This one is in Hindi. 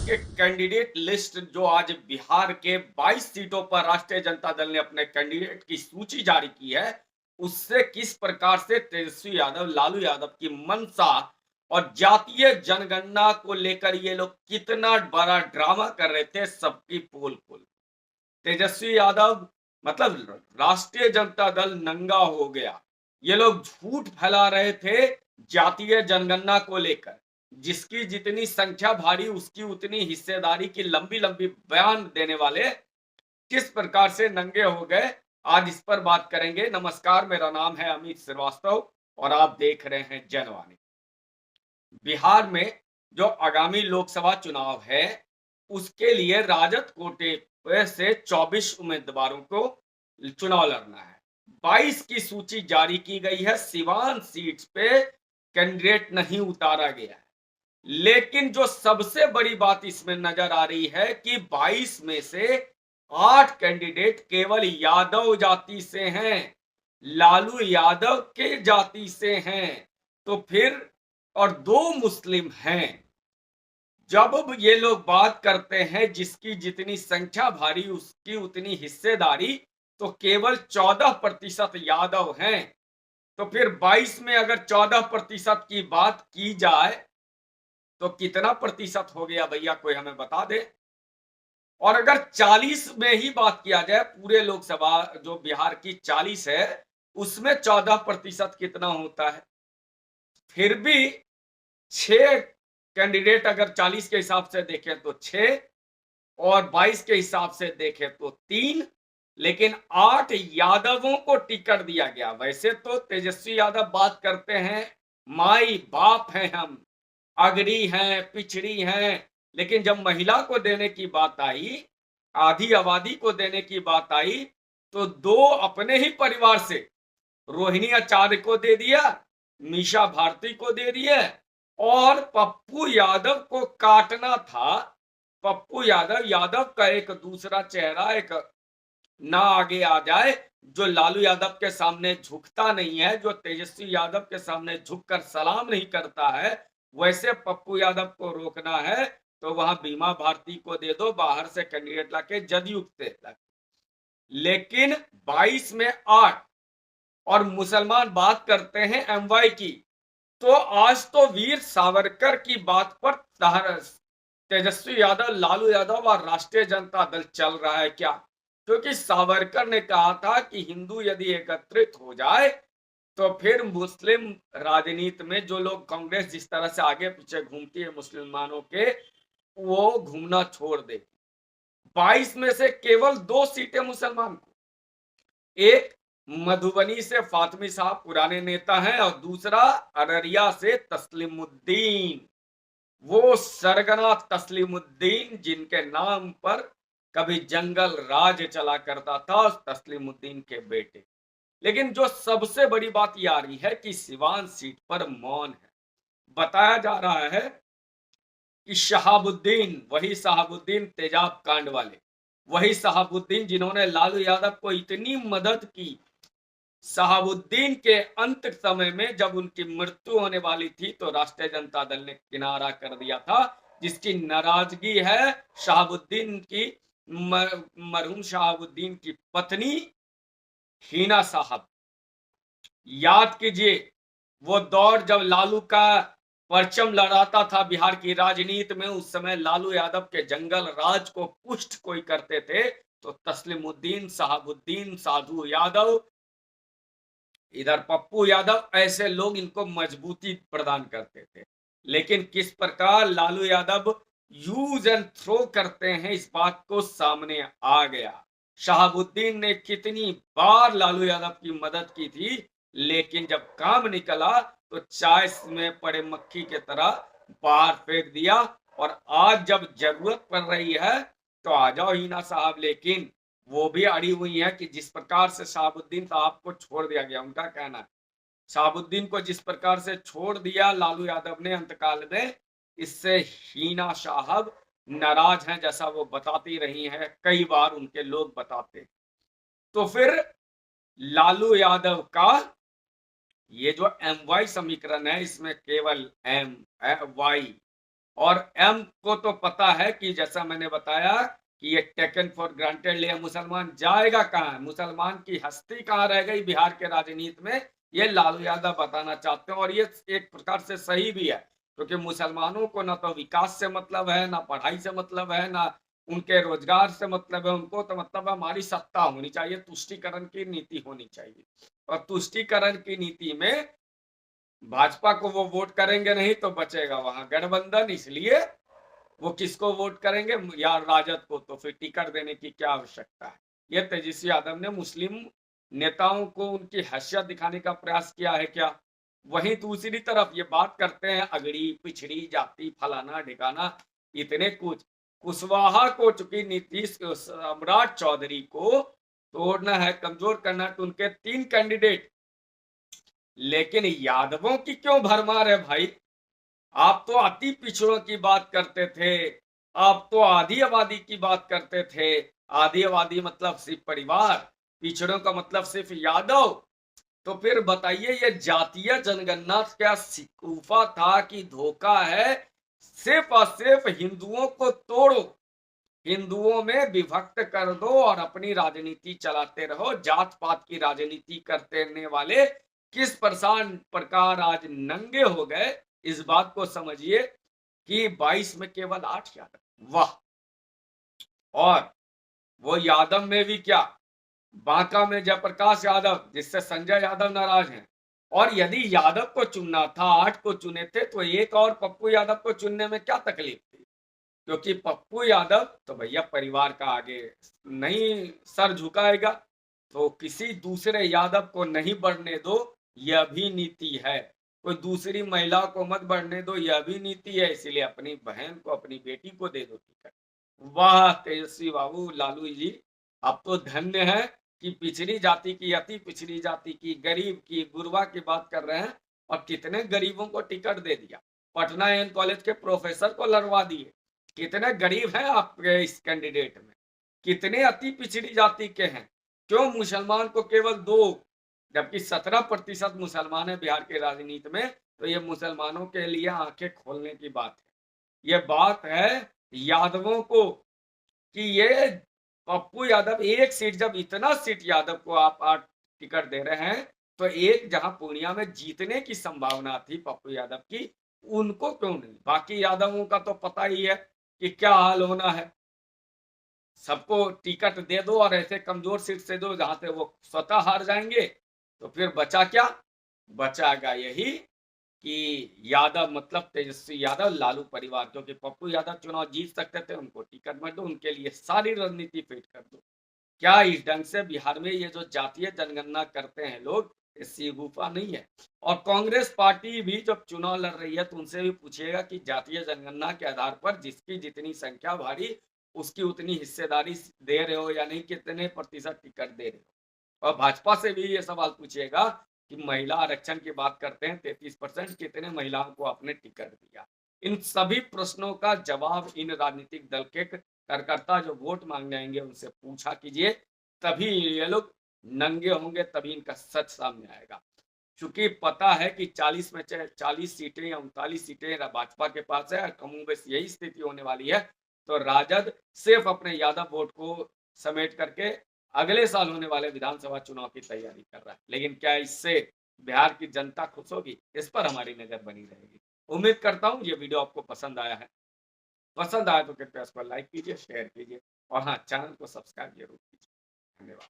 के कैंडिडेट लिस्ट जो आज बिहार के 22 सीटों पर राष्ट्रीय जनता दल ने अपने कैंडिडेट की सूची जारी की है, उससे किस प्रकार से तेजस्वी यादव, लालू यादव की मंशा और जातीय जनगणना को लेकर ये लोग कितना बड़ा ड्रामा कर रहे थे, सबकी पोल खोल। तेजस्वी यादव मतलब राष्ट्रीय जनता दल नंगा हो गया। ये लोग झूठ फैला रहे थे जातीय जनगणना को लेकर। जिसकी जितनी संख्या भारी उसकी उतनी हिस्सेदारी की लंबी लंबी बयान देने वाले किस प्रकार से नंगे हो गए, आज इस पर बात करेंगे। नमस्कार, मेरा नाम है अमित श्रीवास्तव और आप देख रहे हैं जनवाणी। बिहार में जो आगामी लोकसभा चुनाव है, उसके लिए राजद कोटे से 24 उम्मीदवारों को चुनाव लड़ना है। 22 की सूची जारी की गई है। सिवान सीट पे कैंडिडेट नहीं उतारा गया है। लेकिन जो सबसे बड़ी बात इसमें नजर आ रही है कि 22 में से 8 कैंडिडेट केवल यादव जाति से हैं, लालू यादव के जाति से हैं। तो फिर और 2 मुस्लिम हैं। जब ये लोग बात करते हैं जिसकी जितनी संख्या भारी उसकी उतनी हिस्सेदारी, तो केवल 14% यादव हैं। तो फिर 22 में अगर 14% की बात की जाए तो कितना प्रतिशत हो गया भैया, कोई हमें बता दे। और अगर 40 में ही बात किया जाए, पूरे लोकसभा जो बिहार की 40 है उसमें 14% कितना होता है। फिर भी 6 कैंडिडेट अगर 40 के हिसाब से देखें तो 6 और 22 के हिसाब से देखें तो 3, लेकिन 8 यादवों को टिकट दिया गया। वैसे तो तेजस्वी यादव बात करते हैं माई बाप हैं हम, अगड़ी हैं, पिछड़ी हैं, लेकिन जब महिला को देने की बात आई, आधी आबादी को देने की बात आई, तो 2 अपने ही परिवार से रोहिणी आचार्य को दे दिया, मीशा भारती को दे दिए और पप्पू यादव को काटना था। पप्पू यादव, यादव का एक दूसरा चेहरा, एक ना आगे आ जाए, जो लालू यादव के सामने झुकता नहीं है, जो तेजस्वी यादव के सामने झुककर सलाम नहीं करता है, वैसे पप्पू यादव को रोकना है तो वहां बीमा भारती को दे दो, बाहर से कैंडिडेट लाके जदयू से। लेकिन 22 में 8 और मुसलमान बात करते हैं एमवाई की, तो आज तो वीर सावरकर की बात पर तेजस्वी यादव, लालू यादव और राष्ट्रीय जनता दल चल रहा है क्या? क्योंकि सावरकर ने कहा था कि हिंदू यदि एकत्रित हो जाए तो फिर मुस्लिम राजनीति में जो लोग, कांग्रेस जिस तरह से आगे पीछे घूमती है मुसलमानों के, वो घूमना छोड़ दे। 22 में से केवल 2 सीटें मुसलमान को, एक मधुबनी से फातमी साहब पुराने नेता हैं और दूसरा अररिया से तस्लीमुद्दीन, वो सरगना तस्लीमुद्दीन जिनके नाम पर कभी जंगल राज चला करता था, उस तस्लीमुद्दीन के बेटे। लेकिन जो सबसे बड़ी बात यह आ रही है कि सिवान सीट पर मौन है। बताया जा रहा है कि शहाबुद्दीन, वही शहाबुद्दीन तेजाब कांड वाले, वही शहाबुद्दीन जिन्होंने लालू यादव को इतनी मदद की, शहाबुद्दीन के अंत समय में जब उनकी मृत्यु होने वाली थी तो राष्ट्रीय जनता दल ने किनारा कर दिया था। जिसकी नाराजगी है शहाबुद्दीन की, मरहूम शहाबुद्दीन की पत्नी हीना साहब। याद कीजिए वो दौर जब लालू का परचम लहराता था बिहार की राजनीति में, उस समय लालू यादव के जंगल राज को पुष्ट कोई करते थे तो तस्लीमुद्दीन, शहाबुद्दीन, साधु यादव, इधर पप्पू यादव, ऐसे लोग इनको मजबूती प्रदान करते थे। लेकिन किस प्रकार Lalu Yadav use and throw करते हैं, इस बात को सामने आ गया। शहाबुद्दीन ने कितनी बार लालू यादव की मदद की थी, लेकिन जब काम निकला तो चाय में पड़े मक्खी के तरह बाहर फेंक दिया। और आज जब जरूरत पड़ रही है तो आ जाओ हीना साहब, लेकिन वो भी अड़ी हुई है कि जिस प्रकार से शहाबुद्दीन साहब को छोड़ दिया गया, उनका कहना है शहाबुद्दीन को जिस प्रकार से छोड़ दिया लालू यादव ने अंतकाल में, इससे हीना साहब नाराज हैं, जैसा वो बताती रही हैं, कई बार उनके लोग बताते। तो फिर लालू यादव का ये जो एम वाई समीकरण है, इसमें केवल एम वाई और एम को तो पता है कि जैसा मैंने बताया कि ये टेकन फॉर ग्रांटेड लिया, मुसलमान जाएगा कहाँ, मुसलमान की हस्ती कहाँ रह गई बिहार के राजनीति में, ये लालू यादव बताना चाहते हैं। और ये एक प्रकार से सही भी है, क्योंकि मुसलमानों को ना तो विकास से मतलब है, ना पढ़ाई से मतलब है, ना उनके रोजगार से मतलब है। उनको तो मतलब हमारी सत्ता होनी चाहिए, तुष्टीकरण की नीति होनी चाहिए। और तुष्टीकरण की नीति में भाजपा को वो वोट करेंगे नहीं तो बचेगा वहां गठबंधन, इसलिए वो किसको वोट करेंगे, या राजद को, तो फिर टिकट देने की क्या आवश्यकता है। ये तेजस्वी यादव ने मुस्लिम नेताओं को उनकी हैसियत दिखाने का प्रयास किया है क्या। वहीं दूसरी तरफ ये बात करते हैं अगड़ी पिछड़ी जाति फलाना ढिकाना, इतने कुछ। कुशवाहा को चुकी नीतीश सम्राट चौधरी को तोड़ना है, कमजोर करना है, तो उनके 3 कैंडिडेट। लेकिन यादवों की क्यों भरमार है भाई। आप तो अति पिछड़ों की बात करते थे, आप तो आधी आबादी की बात करते थे। आधी आबादी मतलब सिर्फ परिवार, पिछड़ों का मतलब सिर्फ यादव। तो फिर बताइए ये जातीय जनगणना क्या शिकूफा था कि धोखा है। सिर्फ और सिर्फ हिंदुओं को तोड़ो, हिंदुओं में विभक्त कर दो और अपनी राजनीति चलाते रहो। जात पात की राजनीति करते वाले किस प्रकार आज नंगे हो गए, इस बात को समझिए कि 22 में केवल 8 यादव, वाह। और वो यादव में भी क्या, बांका में जयप्रकाश यादव, जिससे संजय यादव नाराज हैं। और यदि यादव को चुनना था, 8 को चुने थे, तो एक और पप्पू यादव को चुनने में क्या तकलीफ थी। क्योंकि पप्पू यादव तो भैया परिवार का आगे नहीं सर झुकाएगा, तो किसी दूसरे यादव को नहीं बढ़ने दो, यह भी नीति है। कोई दूसरी महिला को मत बढ़ने दो, यह भी नीति है। इसीलिए अपनी बहन को, अपनी बेटी को दे दो टिकट। वाह तेजस्वी बाबू, लालू जी, आप तो धन्य है कि पिछड़ी जाति की, अति पिछड़ी जाति की, गरीब की, गुरबा की बात कर रहे हैं। और कितने गरीबों को टिकट दे दिया, पटना एन कॉलेज के प्रोफेसर को लड़वा दिए। कितने गरीब हैं आपके इस कैंडिडेट में, कितने अति पिछड़ी जाति के हैं। क्यों मुसलमान को केवल 2, जबकि 17% मुसलमान है बिहार के राजनीति में। तो ये मुसलमानों के लिए आंखें खोलने की बात है। ये बात है यादवों को कि ये पप्पू यादव एक सीट, जब इतना सीट यादव को आप 8 टिकट दे रहे हैं, तो एक जहां पूर्णिया में जीतने की संभावना थी पप्पू यादव की, उनको क्यों नहीं। बाकी यादवों का तो पता ही है कि क्या हाल होना है। सबको टिकट दे दो और ऐसे कमजोर सीट से दो जहां से वो स्वतः हार जाएंगे, तो फिर बचा क्या, बचाएगा यही कि यादव मतलब तेजस्वी यादव, लालू परिवार। क्योंकि पप्पू यादव चुनाव जीत सकते थे, उनको टिकट मत दो, उनके लिए सारी रणनीति फिट कर दो। क्या इस ढंग से बिहार में ये जो जातीय जनगणना करते हैं लोग, इससे गुफा नहीं है। और कांग्रेस पार्टी भी जब चुनाव लड़ रही है, तो उनसे भी पूछिएगा कि जातीय जनगणना के आधार पर जिसकी जितनी संख्या भारी, उसकी उतनी हिस्सेदारी दे रहे हो या नहीं, कितने प्रतिशत टिकट दे रहे हो। और भाजपा से भी ये सवाल पूछिएगा कि महिला आरक्षण की बात करते हैं 33%, कितने महिलाओं को आपने टिकट दिया। इन सभी प्रश्नों का जवाब इन राजनीतिक दल के कार्यकर्ता जो वोट मांगने आएंगे उनसे पूछा कीजिए, तभी ये लोग नंगे होंगे, तभी इनका सच सामने आएगा। क्योंकि पता है कि 40 में 40 सीटें या 39 सीटें भाजपा के पास है, कमोबेश यही स्थिति होने वाली है। तो राजद सिर्फ अपने यादव वोट को समेट करके अगले साल होने वाले विधानसभा चुनाव की तैयारी कर रहा है। लेकिन क्या इससे बिहार की जनता खुश होगी, इस पर हमारी नजर बनी रहेगी। उम्मीद करता हूँ ये वीडियो आपको पसंद आया है। पसंद आया तो कृपया इसको लाइक कीजिए, शेयर कीजिए, और हाँ, चैनल को सब्सक्राइब जरूर कीजिए। धन्यवाद।